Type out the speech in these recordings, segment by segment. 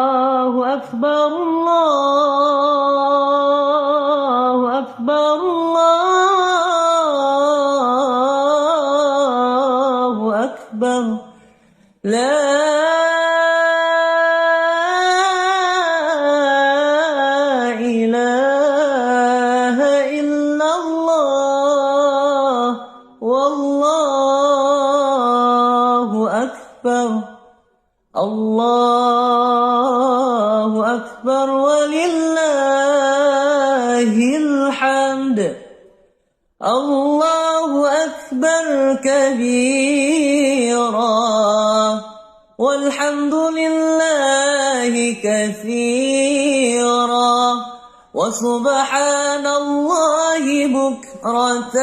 الله أكبر الله أكبر الله أكبر لا إله إلا الله والله أكبر الله أكبر ولله الحمد الله أكبر كبيرا والحمد لله كثيرا وسبحان الله بكرة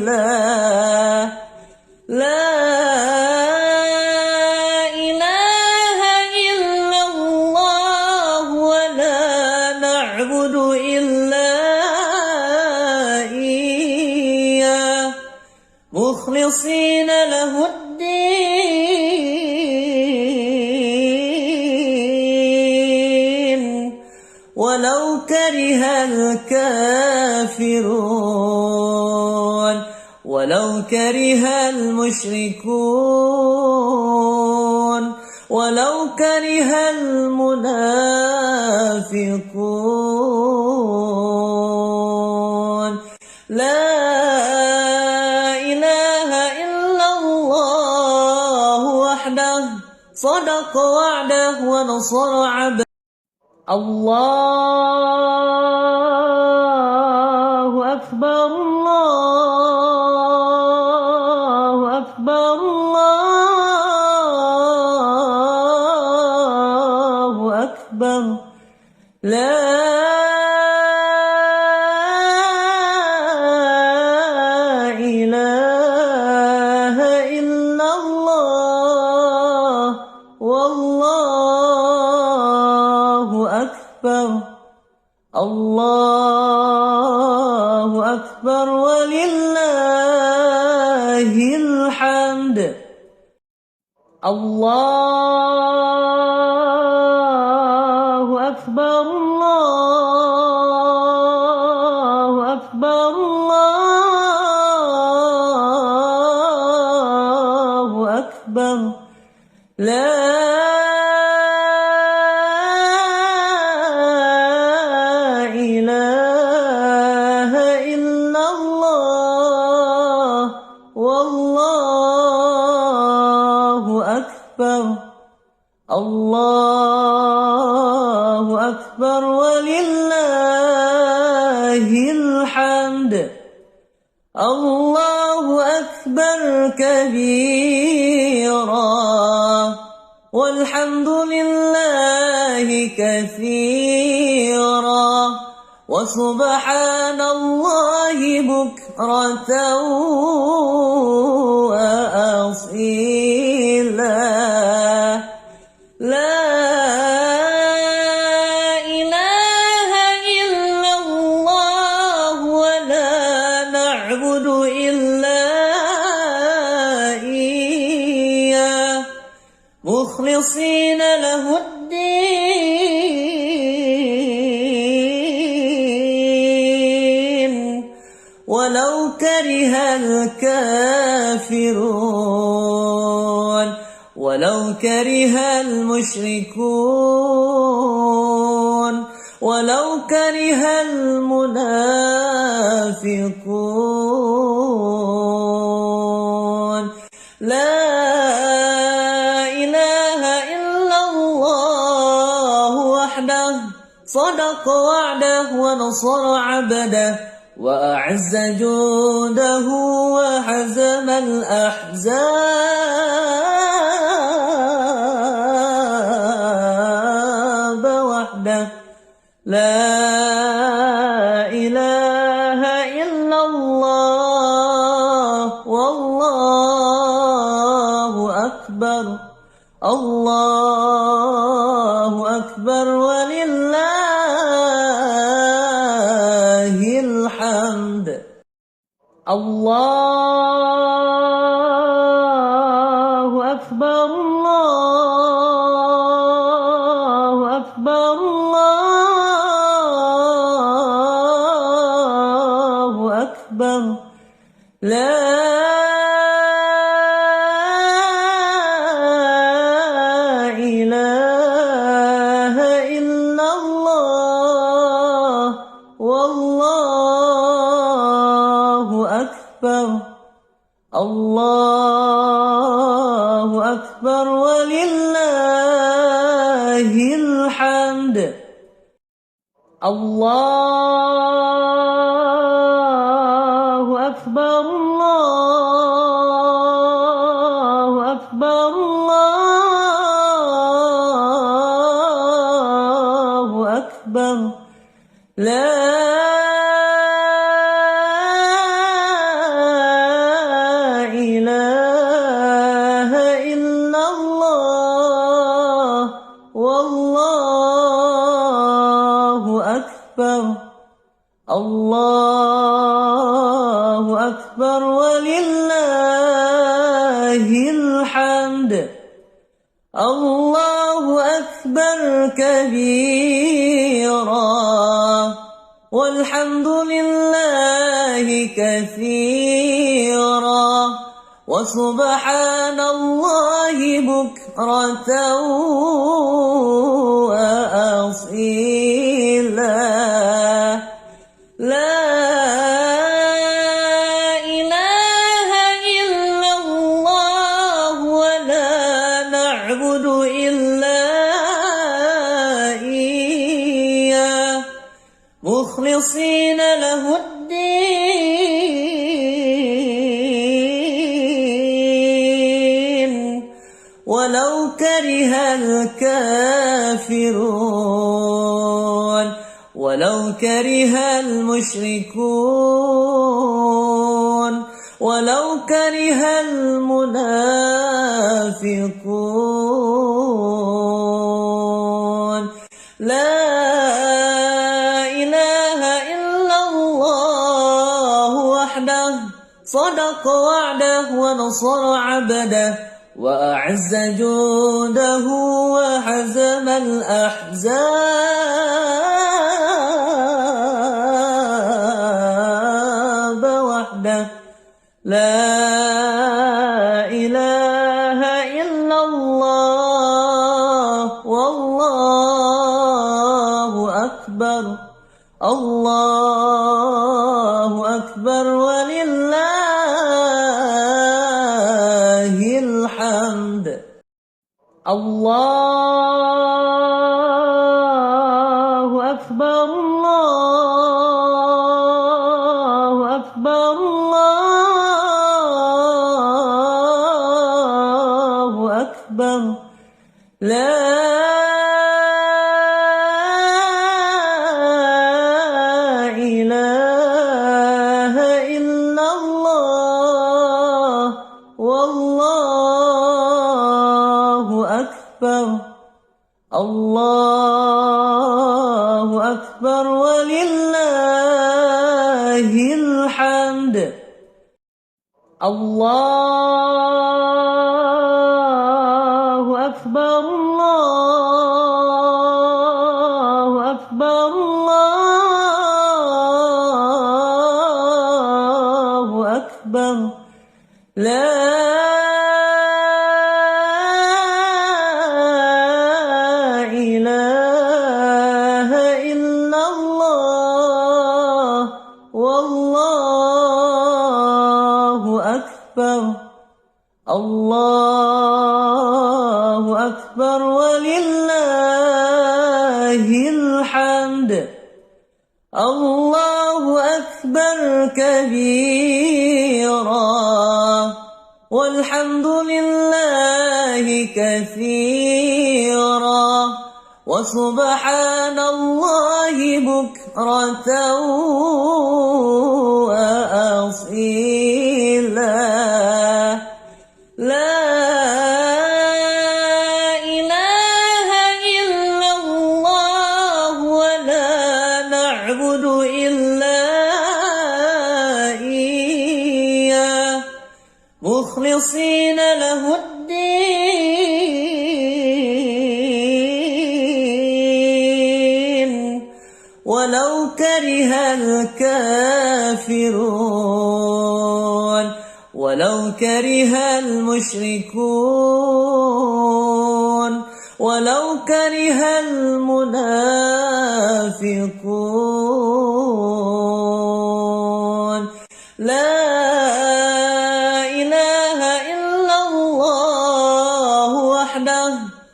وأصيلا لا إله إلا الله ولا نعبد إلا إياه مخلصين له الدين ولو كره الكافرون ولو كره المشركون ولو كره المنافقون لا إله إلا الله وحده صدق وعده ونصر عبده الله أكبر الله أكبر الله أكبر لا إله إلا الله والله أكبر الله أكبر ولله الحمد الله أكبر الله أكبر الله أكبر لا إله إلا الله والله أكبر الله أكبر ولله الحمد الله أكبر كبيرا والحمد لله كثيرا وسبحان الله بكرة وأصيلا لا إله إلا الله ولا نعبد إلا إياه مخلصين له الدين ولو كره الكافرون ولو كره المشركون ولو كره المنافقون لا إله إلا الله وحده صدق وعده ونصر عبده وأعز جوده وهزم الأحزاب وحده لا إله إلا الله والله أكبر الله أكبر ولله الحمد الله أكبر الله أكبر الله أكبر لا إله إلا الله والله أكبر الله أكبر ولله الحمد الله أكبر الله أكبر الله أكبر لا إله إلا الله والله أكبر الله أكبر ولله الحمد الله أكبر كبيرا والحمد لله كثيرا وسبحان الله بكرة وأصيلا لا إله إلا الله ولا نعبد إلا إياه مخلصين له الدين ولو كره الكافرون ولو كره المشركون ولو كره المنافقون لا إله إلا الله وحده صدق وعده ونصر عبده وأعز جوده وهزم الأحزاب وحده لا إله إلا الله والله أكبر الله أكبر ولله الحمد الله أكبر الله أكبر الله أكبر لا إله إلا الله والله أكبر الله أكبر ولله الحمد الله أكبر الله أكبر الله أكبر لا إله إلا الله والله أكبر الله أكبر ولله الحمد الله أكبر كبيرا والحمد لله كثيرا وسبحان الله بكرة وأصيلا لا إله إلا الله ولا نعبد إلا إياه مخلصين له الدين ولو كره الكافرون ولو كره المشركون ولو كره المنافقون لا إله إلا الله وحده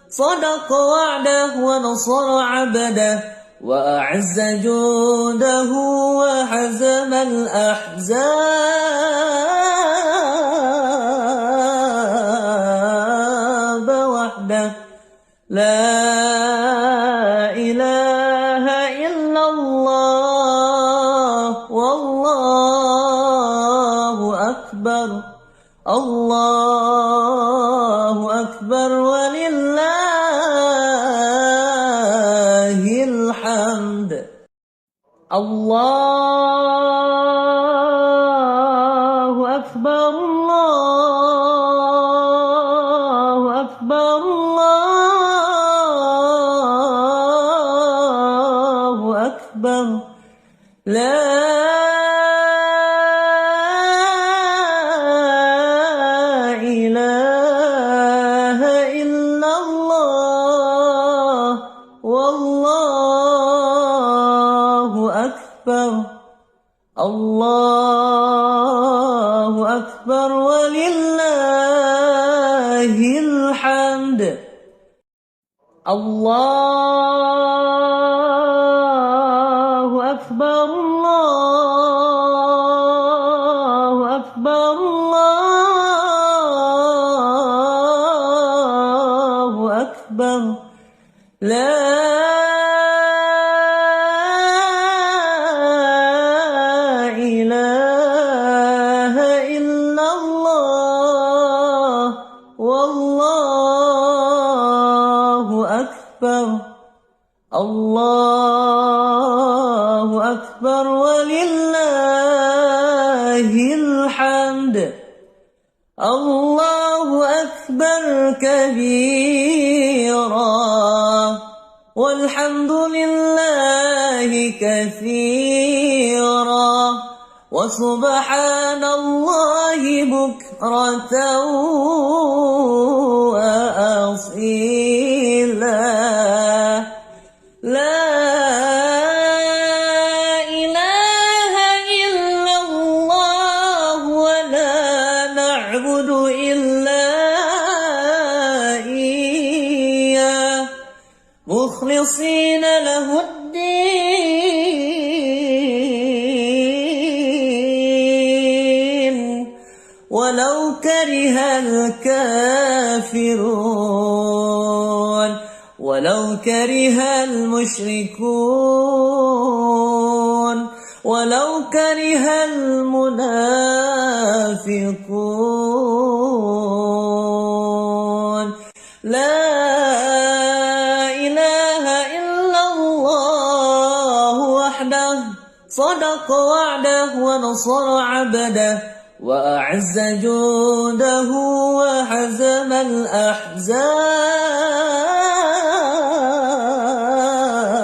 صدق وعده ونصر عبده وأعز جوده وهزم الأحزاب وحده لا إله إلا الله والله أكبر الله أكبر ولله الحمد الله أكبر الله أكبر الله أكبر لا إله إلا الله والله أكبر الله أكبر ولله الحمد الله أكبر الله أكبر الله أكبر لا إله إلا الله والله أكبر الله أكبر ولله الحمد الله أكبر كبيرا والحمد لله كثيرا وسبحان الله بكرة وأصيلا لا إله إلا الله ولا نعبد إلا إياه مخلصين له الدين ولو كره الكافرون ولو كره المشركون ولو كره المنافقون لا إله إلا الله وحده صدق وعده ونصر عبده وأعز جوده وهزم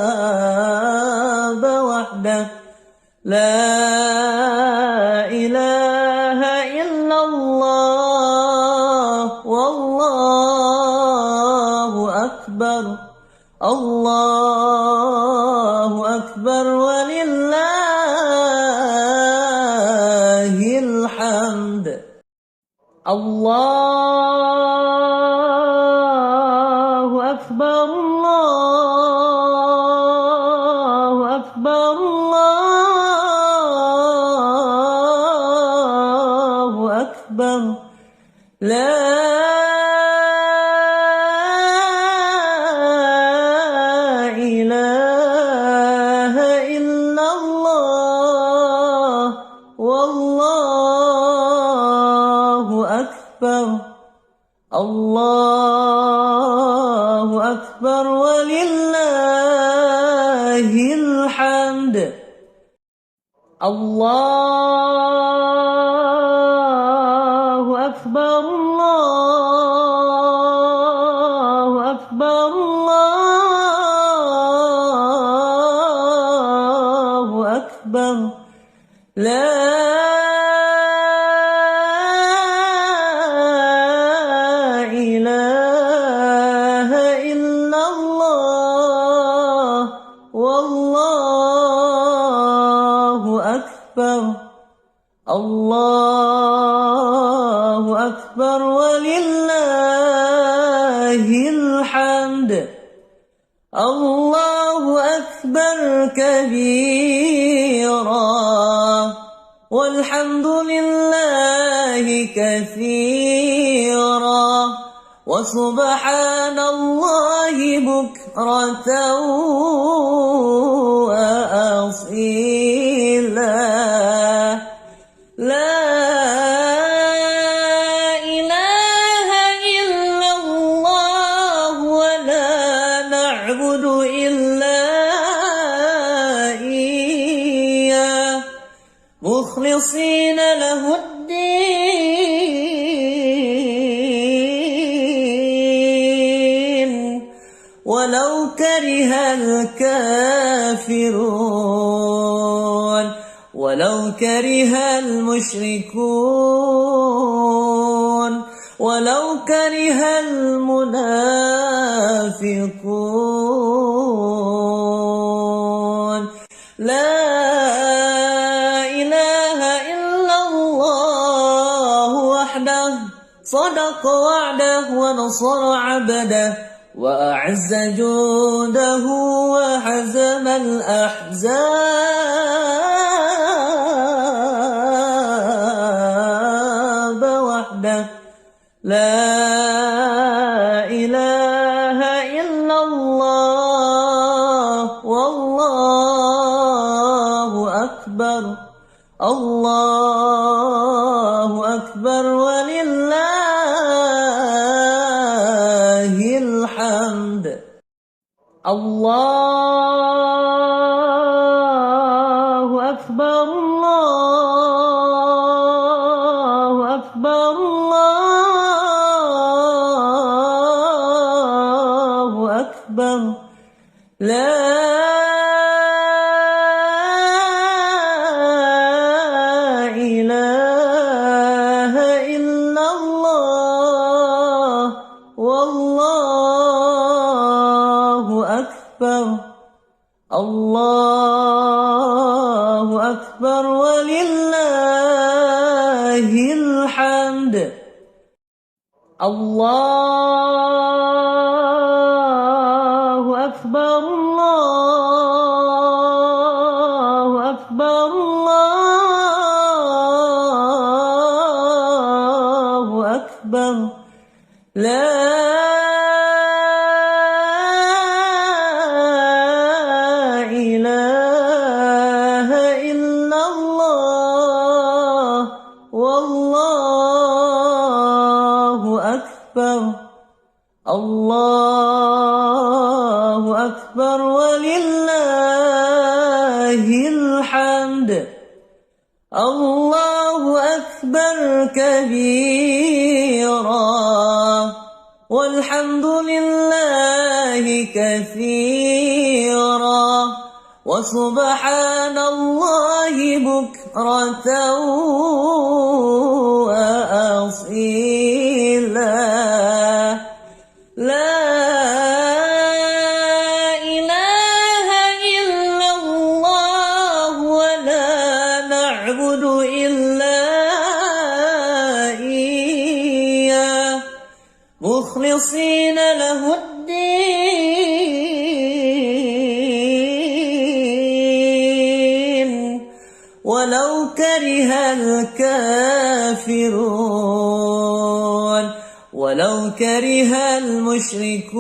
الأحزاب وحده لا إله إلا الله والله أكبر الله أكبر ولله الحمد الله أكبر الله أكبر الله أكبر لا إله إلا الله والله أكبر الله أكبر ولله الحمد الله أكبر أكبر الله أكبر الله أكبر لا إله إلا الله والله أكبر الله أكبر ولله الحمد الله أكبر كبيرا والحمد لله كثيرا وسبحان الله بكرة وأصيلا لا إله إلا الله ولا نعبد إلا إياه مخلصين له الدين ولو كره الكافرون ولو كره المشركون ولو كره المنافقون لا إله إلا الله وحده صدق وعده ونصر عبده وأعز جوده وهزم الأحزاب وحده لا إله إلا الله والله أكبر الله أكبر ولله الحمد الله أكبر الله أكبر الله أكبر لا إله إلا الله والله أكبر الله أكبر ولله الحمد الله أكبر الله أكبر الله أكبر لا إله إلا الله والله أكبر الله أكبر ولله الحمد الله أكبر كبيرا والحمد لله كثيرا وسبحان الله بكرة وأصيلا لا إله إلا الله ولا نعبد إلا إياه مخلصين له الدين ولو كره الكافرون ولو كره المشركون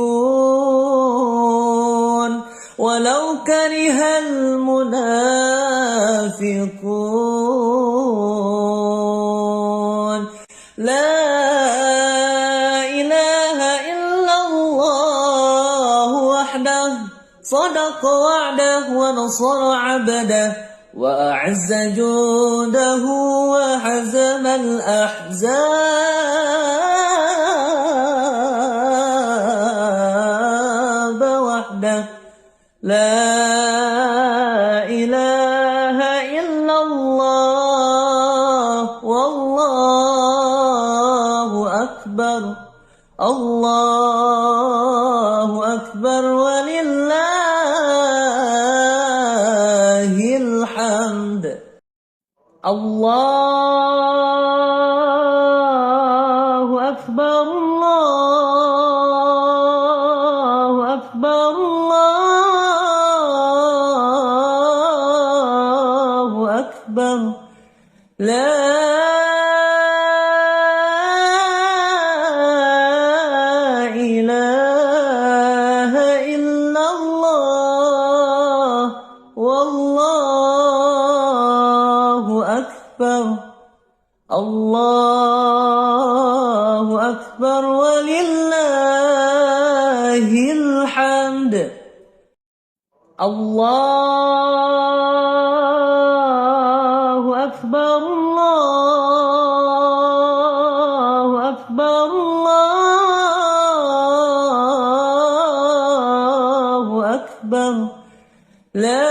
ولو كره المنافقون لا إله إلا الله وحده صدق وعده ونصر عبده وأعز جنده وهزم الأحزاب وحده لا إله إلا الله والله أكبر الله أكبر ولله الحمد الله أكبر الله أكبر الله أكبر لا إله إلا الله والله أكبر الله أكبر ولله الحمد الله أكبر الله أكبر الله أكبر لا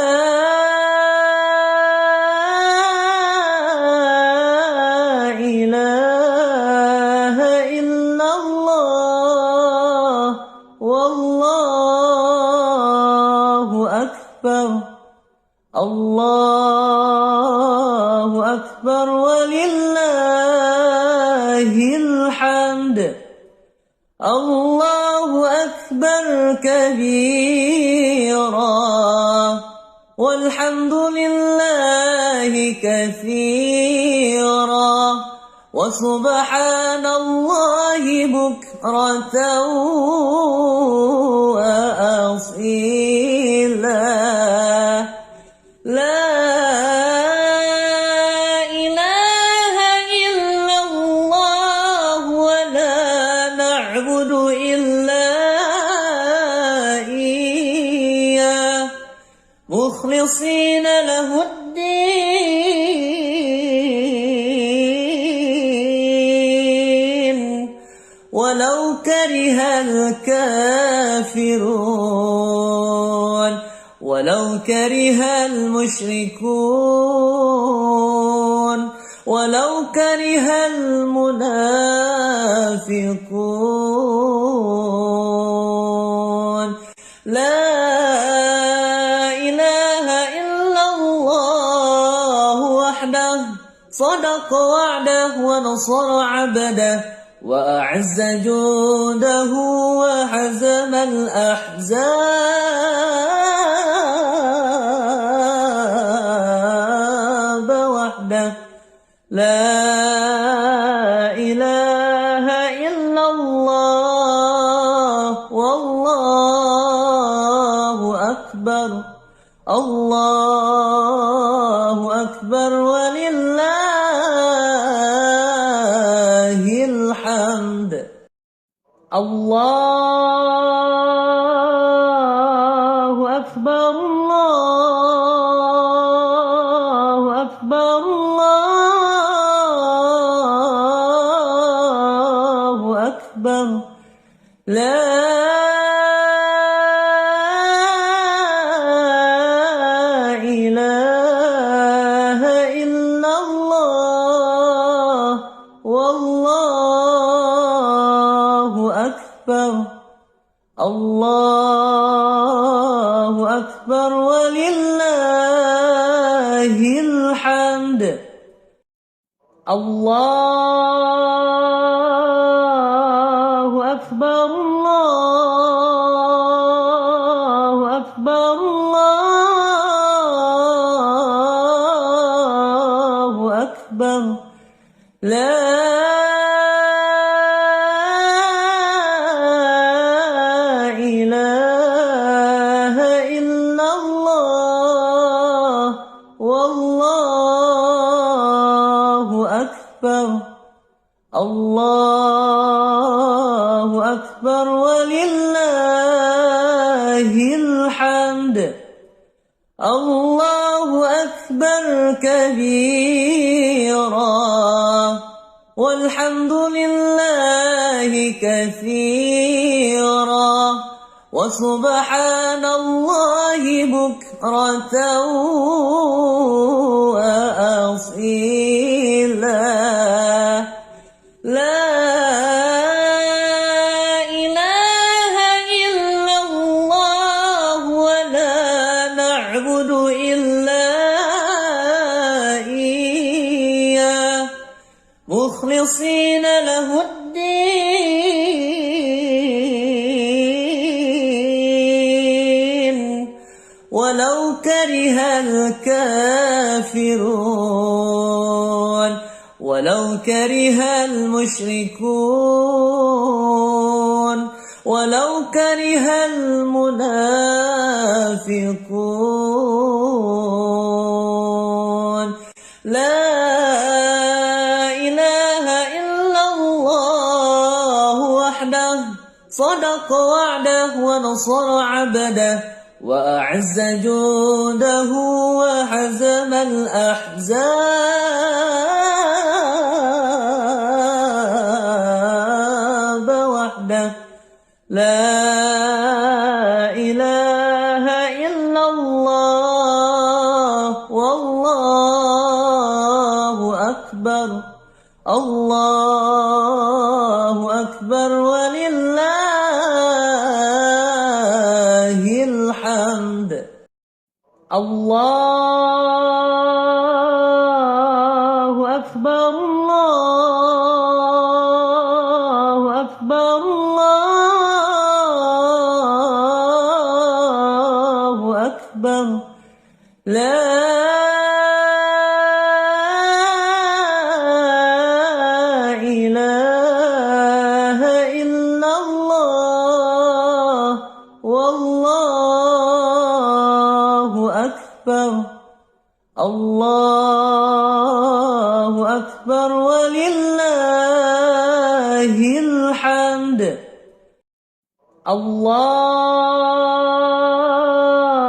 إله إلا الله والله أكبر الله أكبر ولله الحمد الله أكبر كبيرا والحمد لله كثيرا وسبحان الله بكرة وأصيلا لا إله إلا الله ولا نعبد إلا إياه مخلصين له الدين ولو كره الكافرون ولو كره المشركون ولو كره المنافقون لا إله إلا الله وحده صدق وعده ونصر عبده وأعز جنده وهزم الأحزاب وحده لا إله إلا الله والله أكبر الله أكبر ولله الحمد الله أكبر الله أكبر الله أكبر لا إله إلا الله والله أكبر الله أكبر ولله الحمد الله أكبر الله أكبر الله أكبر لا إله إلا الله والله أكبر الله أكبر ولله الحمد الله أكبر كبيرا والحمد لله كثيرا وسبحان الله بكرة وأصيلا لا إله إلا الله ولا نعبد إلا إياه مخلصين له الدين ولو كره الكافرون ولو كره المشركون ولو كره المنافقون لا إله إلا الله وحده صدق وعده ونصر عبده وأعز جوده وهزم الأحزاب وحده لا إله إلا الله والله أكبر الله أكبر ولله الحمد الله أكبر الله أكبر الله أكبر لا إله إلا الله والله أكبر الله أكبر ولله الحمد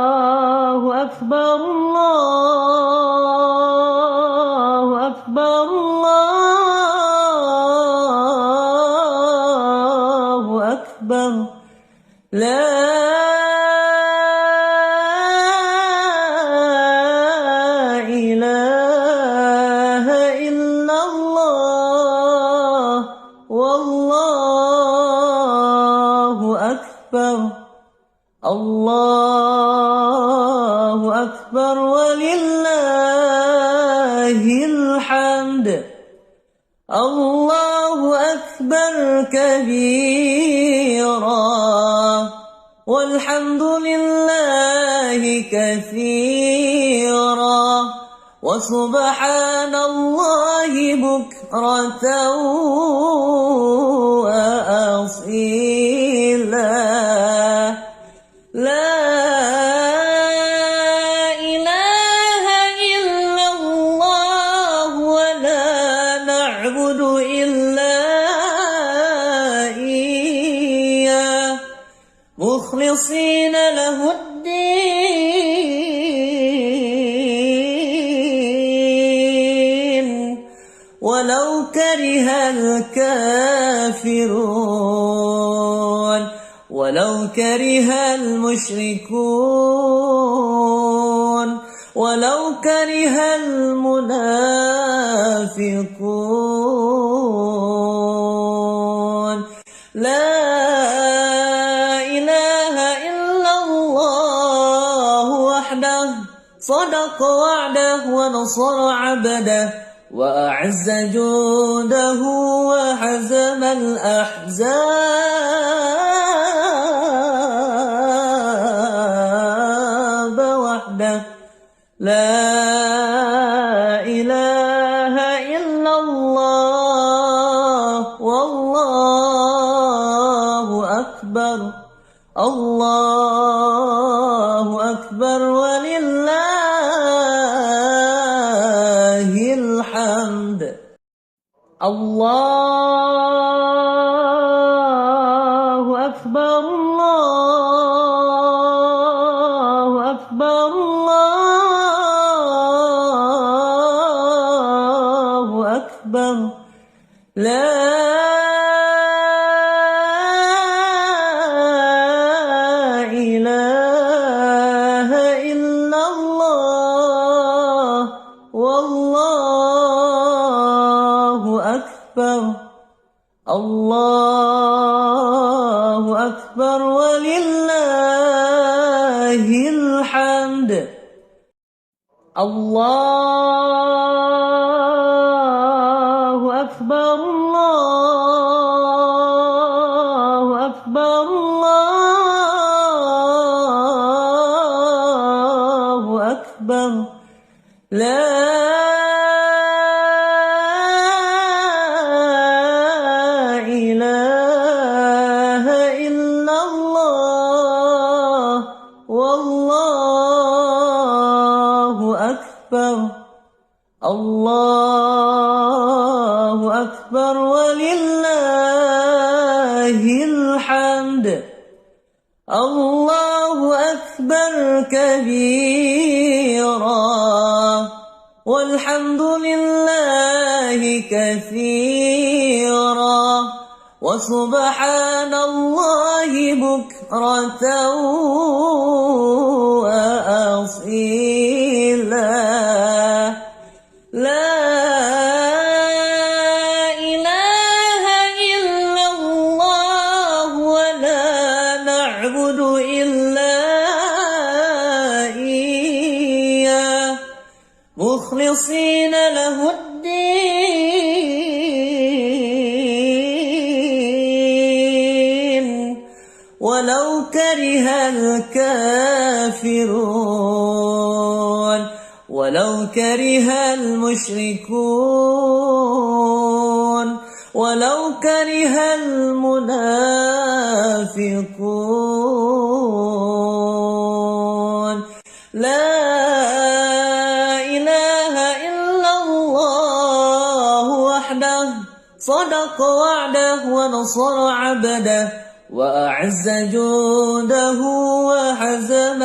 الله أكبر الله أكبر الله أكبر لا إله إلا الله والله أكبر الله أكبر ولله الحمد الله أكبر كبيرا والحمد لله كثيرا وسبحان الله بكرة وأصيلا لا إله إلا الله ولا نعبد إلا إياه مخلصين له الدين ولو كره الكافرون ولو كره المشركون ولو كره المنافقون لا إله إلا الله وحده صدق وعده ونصر عبده وأعز جوده وهزم الأحزاب وحده لا إله إلا الله والله أكبر الله أكبر ولله الحمد الله أكبر الله أكبر الله لا إله إلا الله والله أكبر الله أكبر ولله الحمد الله أكبر الله أكبر الله أكبر لا إله إلا الله والله أكبر الله أكبر ولله الحمد الله أكبر كبيرا والحمد لله كثيرا وسبحان الله بكرة وأصيلا لا إله إلا الله ولا نعبد إلا إياه مخلصين له الدين ولو كره الكافرون ولو كره المشركون ولو كره المنافقون لا إله إلا الله وحده صدق وعده ونصر عبده وأعز جوده وهزم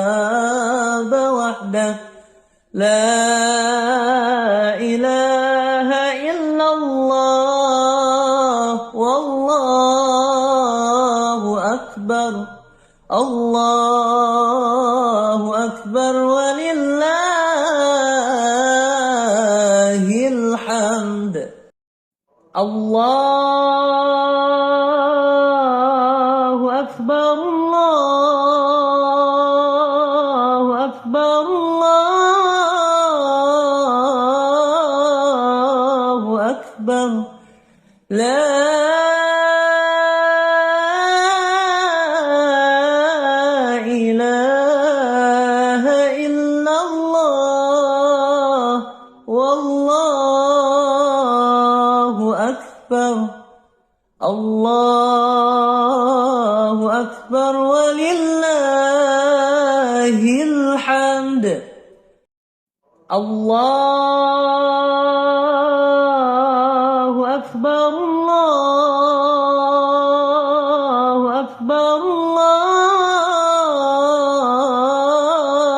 الأحزاب وحده لا إله إلا الله والله أكبر الله أكبر ولله الحمد الله أكبر الله أكبر الله أكبر لا إله إلا الله والله أكبر الله أكبر ولله الحمد الله أكبر الله أكبر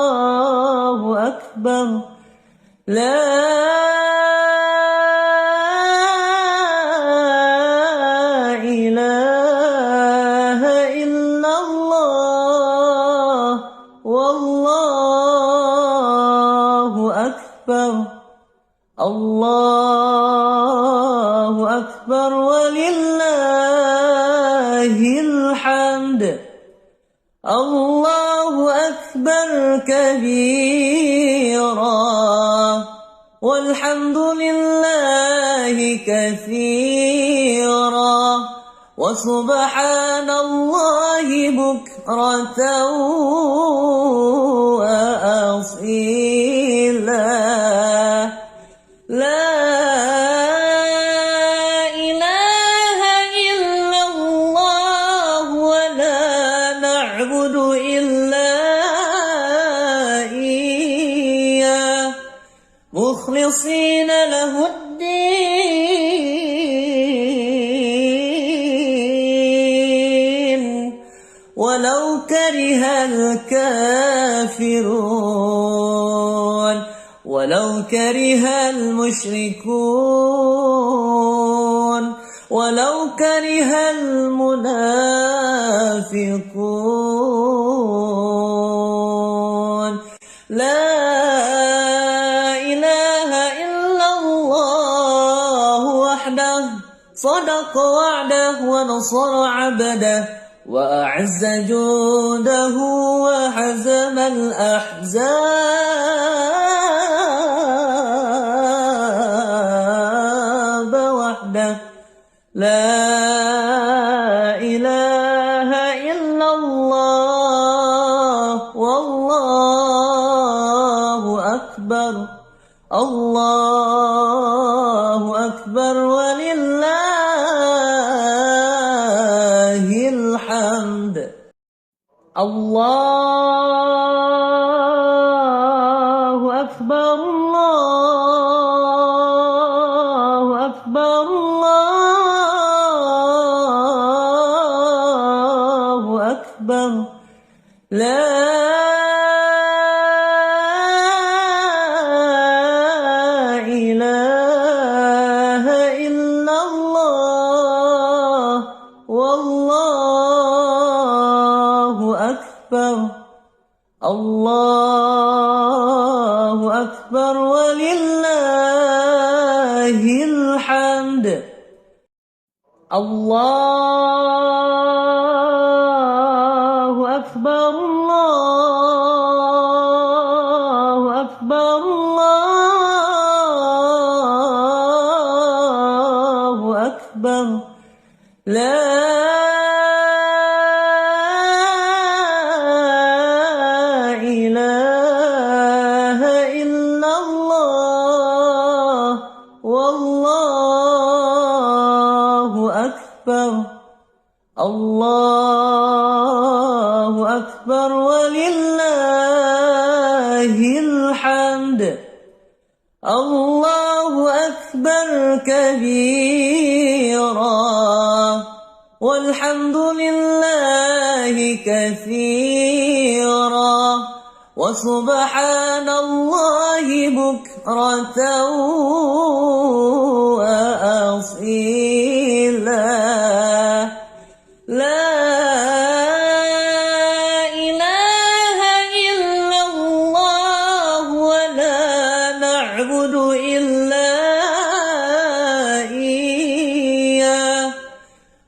الله أكبر لا إله إلا الله والله أكبر الله أكبر ولله الحمد الله أكبر كبيرا والحمد لله كثيرا وسبحان الله بكرة وأصيلا لا إله إلا الله ولا نعبد إلا إياه مخلصين له الدين ولو كره الكافرون ولو كره المشركون ولو كره المنافقون لا إله إلا الله وحده صدق وعده ونصر عبده وأعز جوده وهزم الأحزاب وحده لا إله إلا الله والله أكبر الله أكبر ولله الحمد الله أكبر الله أكبر الله أكبر لا إله إلا الله والله أكبر الله أكبر ولله الحمد الله أكبر الله أكبر الله أكبر لا إله إلا الله والله أكبر الله أكبر ولله الحمد الله أكبر كبيرا والحمد لله كثيرا وسبحان الله بكرة وأصيلا لا إله إلا الله ولا نعبد إلا إياه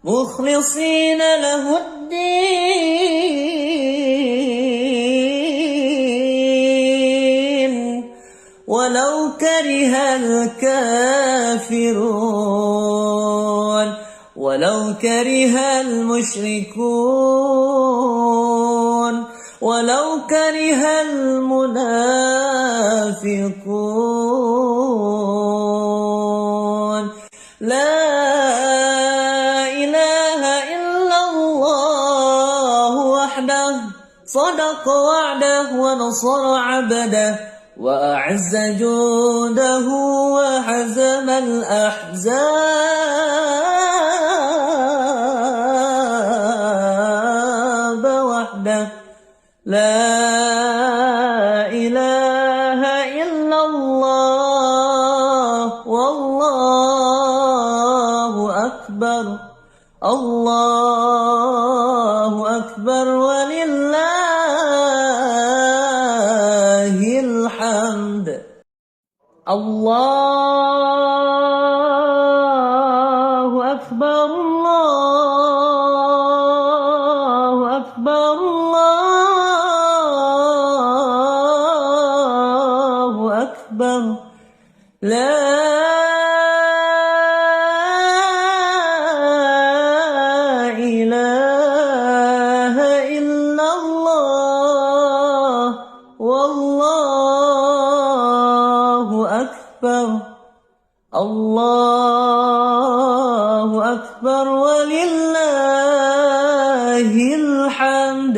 مخلصين له الدين ولو كره الكافرون ولو كره المشركون ولو كره المنافقون لا إله إلا الله وحده صدق وعده ونصر عبده وأعز جوده وهزم الأحزاب وحده لا إله إلا الله والله أكبر الله أكبر ولله الحمد الله أكبر الله أكبر الله أكبر لا إله إلا الله والله أكبر الله أكبر ولله الحمد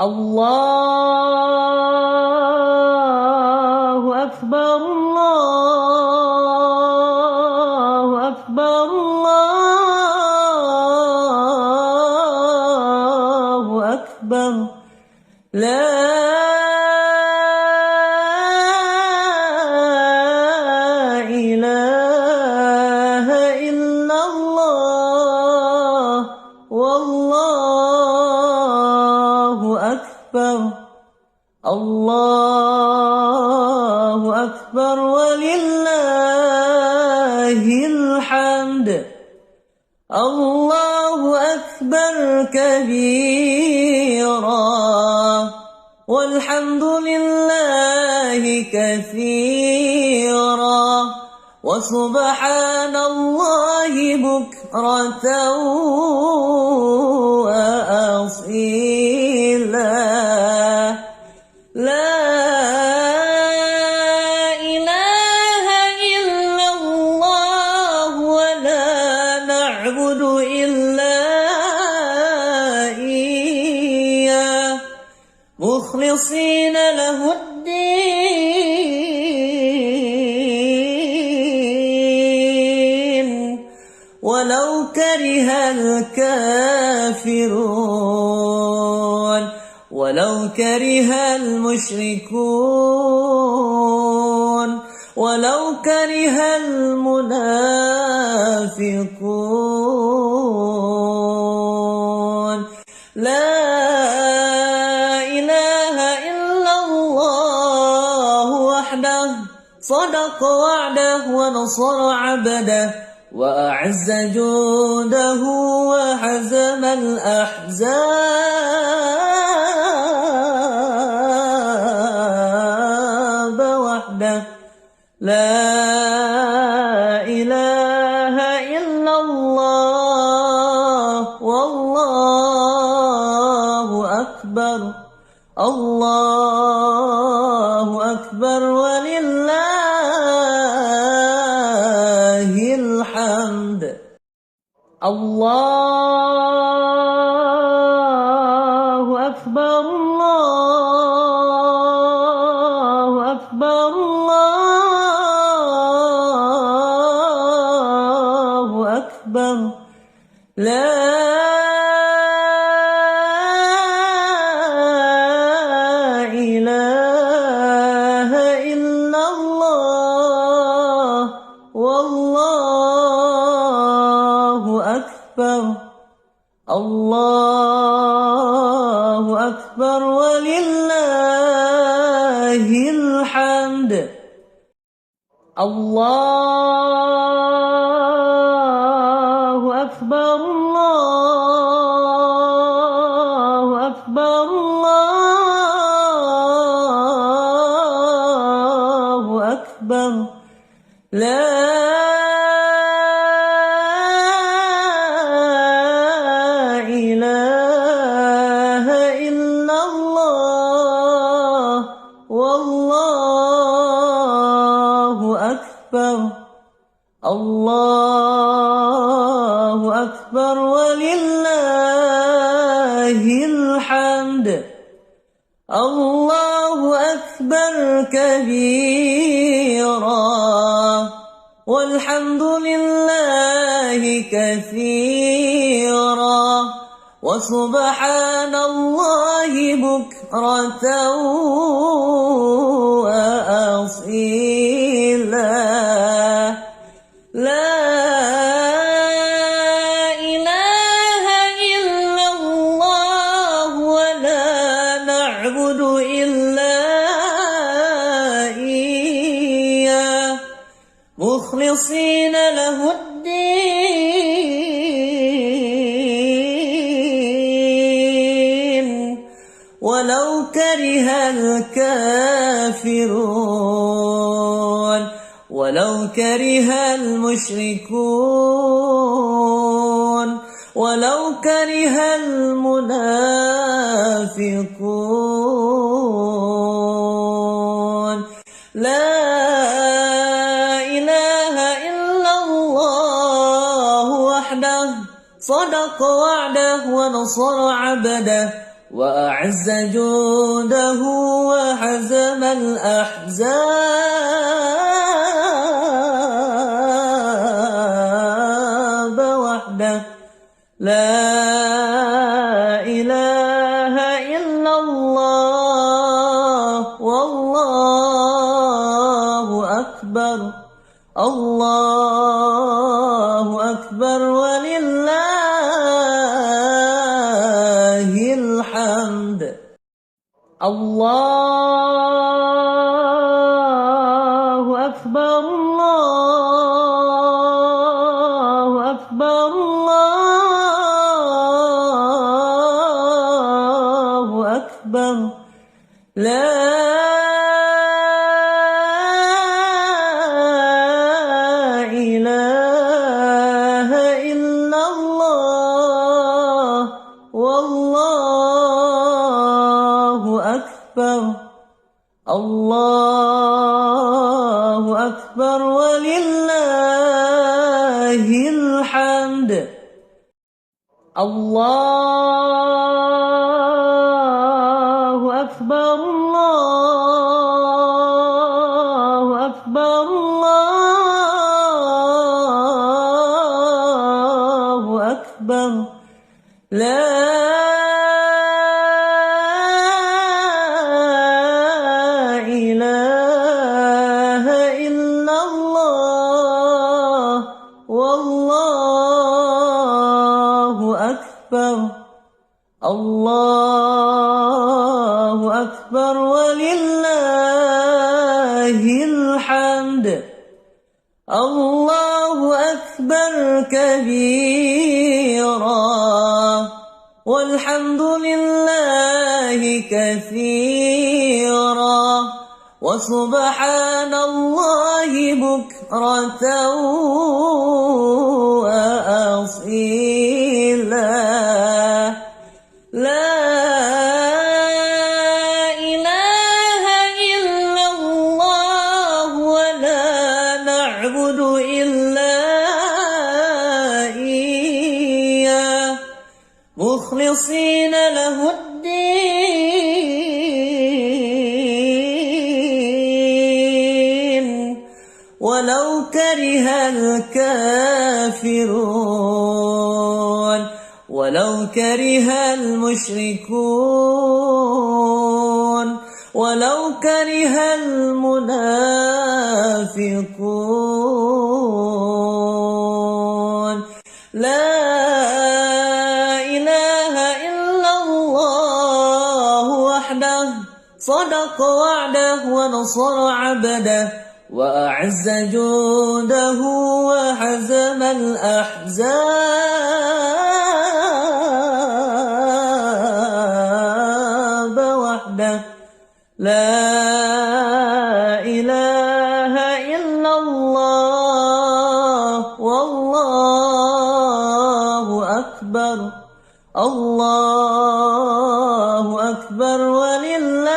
الله أكبر الله أكبر الله أكبر لا الله أكبر ولله الحمد. الله أكبر كبيرا والحمد لله كثيرا وسبحان الله بكرة وأصيلا. لا إله إلا الله ولا نعبد إلا إياه مخلصين له الدين ولو كره الكافرون ولو كره المشركون ولو كره المنافقون. لا إله إلا الله وحده صدق وعده ونصر عبده وأعز جوده وهزم الأحزاب وحده. لا إله إلا الله والله أكبر. الله أكبر ولله الحمد. الله أكبر الله أكبر الله أكبر. لا إله إلا الله والله أكبر. الله أكبر ولله الحمد. الله أكبر الله أكبر الله أكبر. لا إله إلا الله والله أكبر. الله أكبر ولله الحمد. الله أكبر كبيرا والحمد لله كثيرا وسبحان الله بكرة وأصيلا. لا إله إلا الله ولا نعبد إلا إياه مخلصين له الدين ولو كره الكافرون ولو كره المشركون ولو كره المنافقون. لا إله إلا الله وحده صدق وعده ونصر عبده وأعز جوده وهزم الأحزاب وحده. لا إله إلا الله والله أكبر. الله أكبر ولله الحمد. الله الله أكبر ولله الحمد. الله أكبر الله أكبر الله أكبر لا إله إلا الله والله أكبر. الله أكبر ولله الحمد. الله أكبر كبيرا والحمد لله كثيرا وسبحان الله بكرة وأصيلا. لا إله إلا الله ولا نعبد إلا إياه مخلصين له الدين ولو كره الكافرون ولو كره المشركون ولو كره المنافقون. لا إله إلا الله وحده صدق وعده ونصر عبده وأعز جوده وهزم الأحزاب وحده. لا إله إلا الله والله أكبر. الله أكبر ولله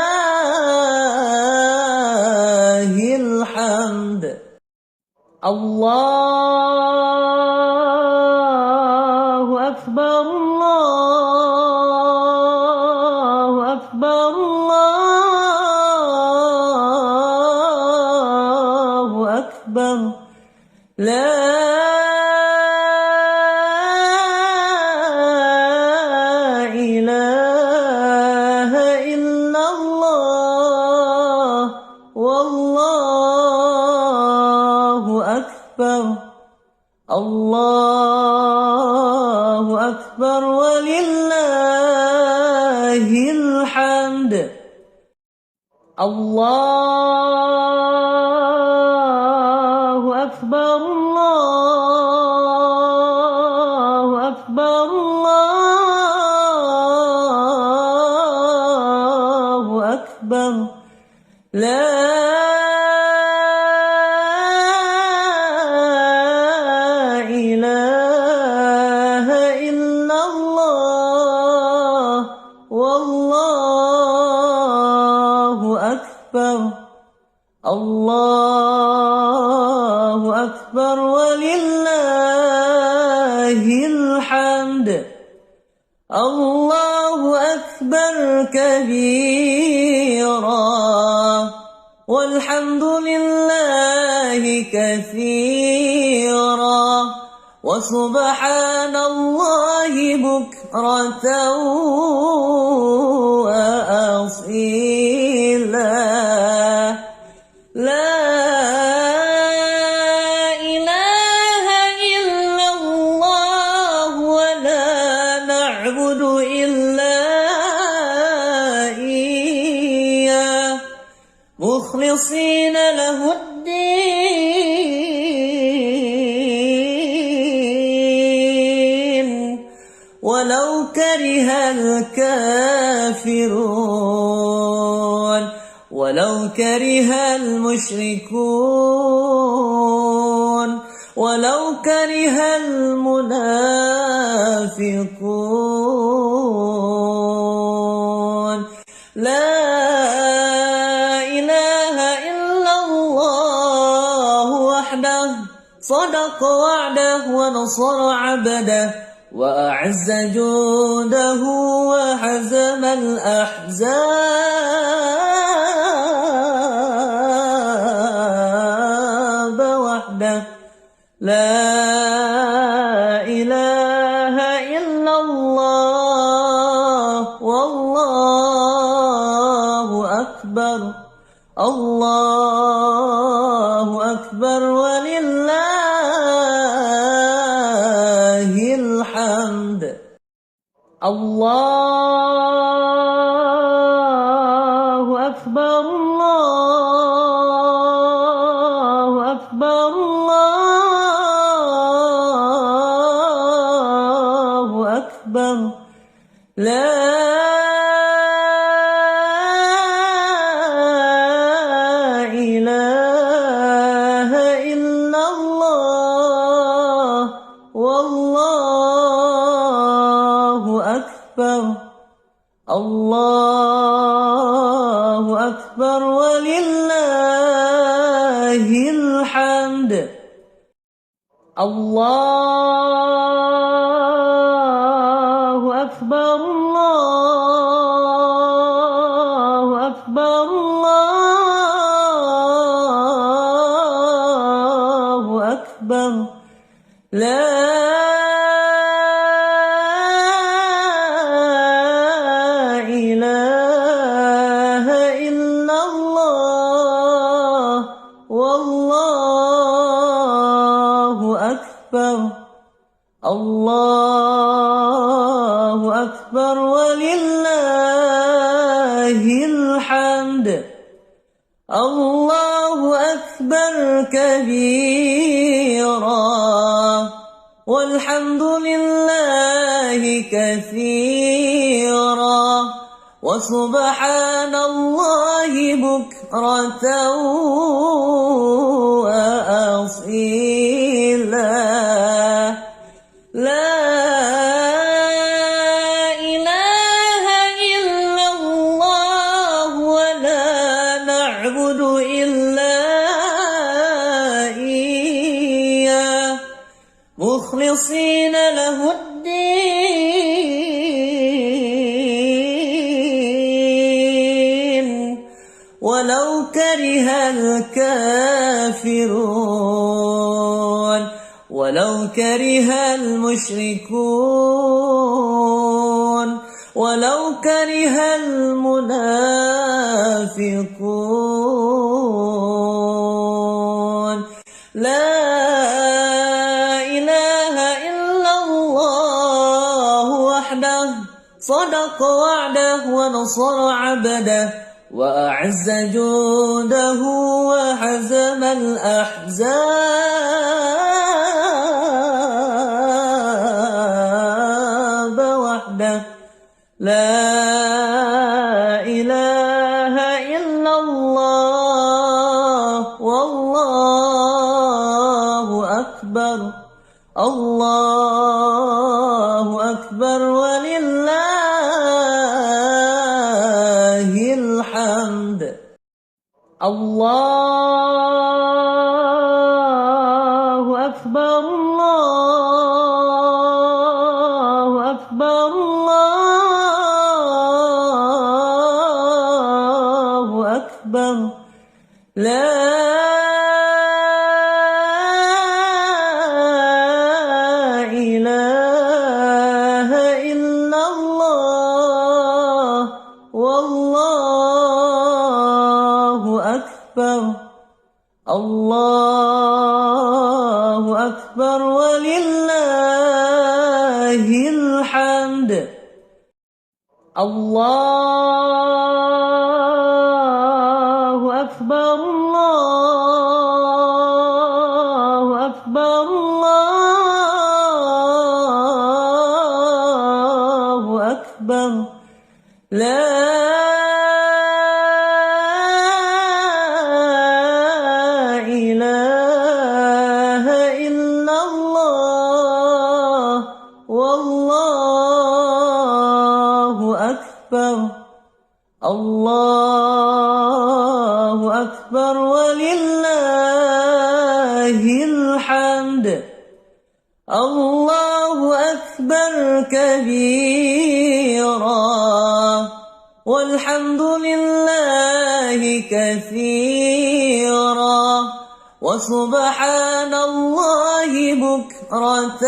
الحمد. الله أكبر الله أكبر الله أكبر لا إله إلا الله والله أكبر. الله أكبر ولله الحمد. الله أكبر الله أكبر الله أكبر لا إله إلا الله والله أكبر. الله أكبر ولله الحمد. الله أكبر كبيرا والحمد لله كثيرا وسبحان الله بكرة وأصيلا. لا إله إلا الله ولا نعبد إلا إياه مخلصين له الدين ولو كره الكافرون ولو كره المشركون ولو كره المنافقون. لا إله صدق وعده ونصر عبده وأعز جنده وهزم الأحزاب وحده. لا إله إلا الله والله أكبر. الله أكبر ولله الحمد. الله أكبر. الله أكبر. الله أكبر. لا إله إلا الله والله أكبر. الله أكبر ولله الحمد. الله أكبر. الله أكبر. الله أكبر. لا إله إلا الله والله أكبر. الله أكبر ولله الحمد. الله أكبر كبيرا والحمد لله كثيرا وسبحان الله بكرة وأصيلا. لا إله إلا الله ولا نعبد إلا إياه مخلصين له الدين ولو كره الكافرون ولو كره المشركون ولو كره المنافقون. لا إله إلا الله وحده صدق وعده ونصر عبده وأعز جنده وهزم الأحزاب وحده. لا إله إلا الله والله أكبر. الله أكبر ولله الحمد. الله أكبر. الله أكبر. الله أكبر. لا إله إلا الله والله أكبر. الله أكبر ولله الحمد. الله أكبر. الله أكبر. الله أكبر. لا إله إلا الله والله أكبر. الله أكبر ولله الحمد. الله أكبر كبيرا والحمد لله كثيرا وسبحان الله بكرة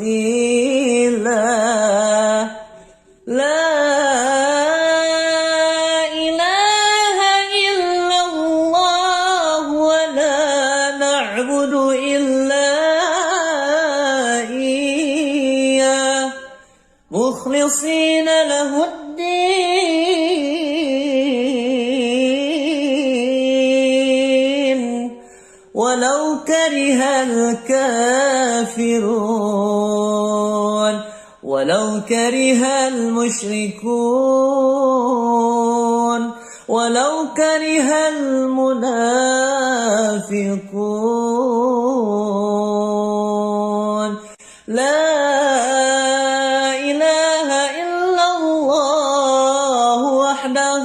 وأصيلا. لا إله إلا الله ولا نعبد إلا إياه مخلصين له الدين ولو كره الكافرون ولو كره المشركون ولو كره المنافقون. لا إله إلا الله وحده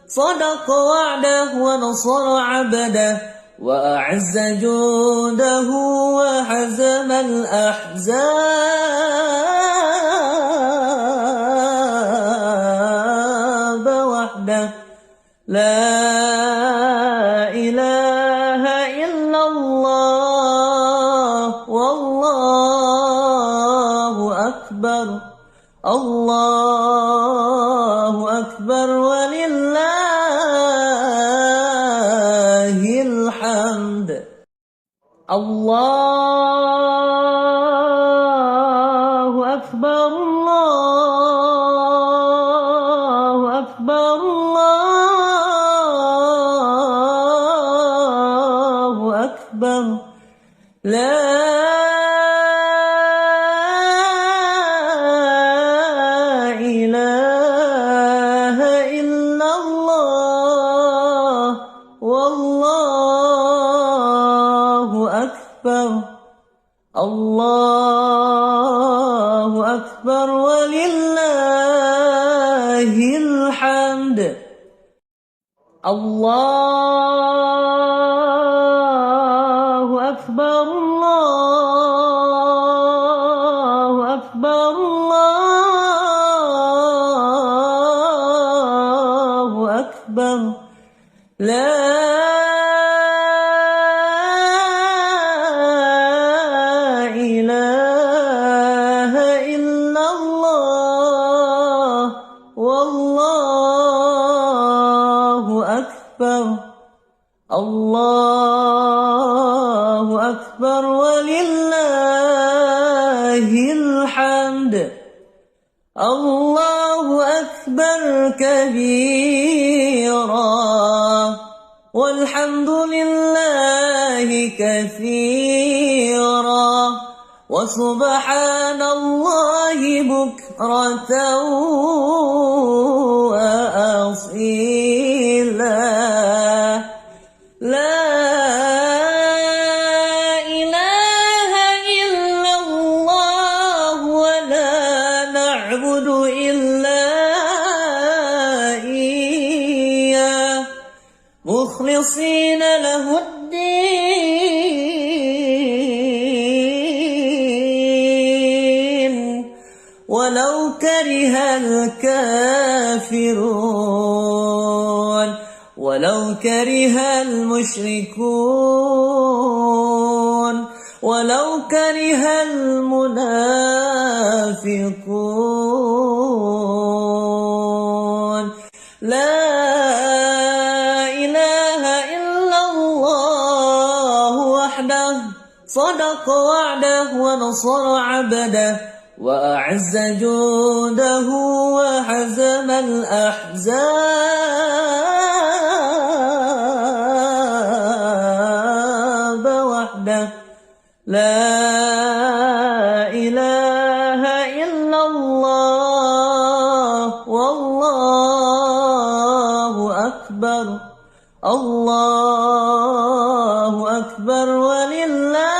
صدق وعده ونصر عبده وأعز جوده وهزم الأحزاب وحده. لا إله إلا الله والله أكبر. الله أكبر ولله الحمد. الله أكبر. الله أكبر. الله أكبر. لا إله إلا الله والله أكبر. الله أكبر ولله الحمد. الله أكبر. الله أكبر. الله أكبر. لا إله إلا الله والله أكبر. الله أكبر ولله الحمد. الله أكبر كبيرا والحمد لله كثيرا وسبحان الله بكرة وأصيلا. لا إله إلا الله ولا نعبد إلا إياه مخلصين له الدين ولو كره الكافرون ولو كره المشركون ولو كره المنافقون. لا إله إلا الله وحده صدق وعده ونصر عبده وأعز جوده وهزم الأحزاب وحده. لا إله إلا الله والله أكبر. الله أكبر ولله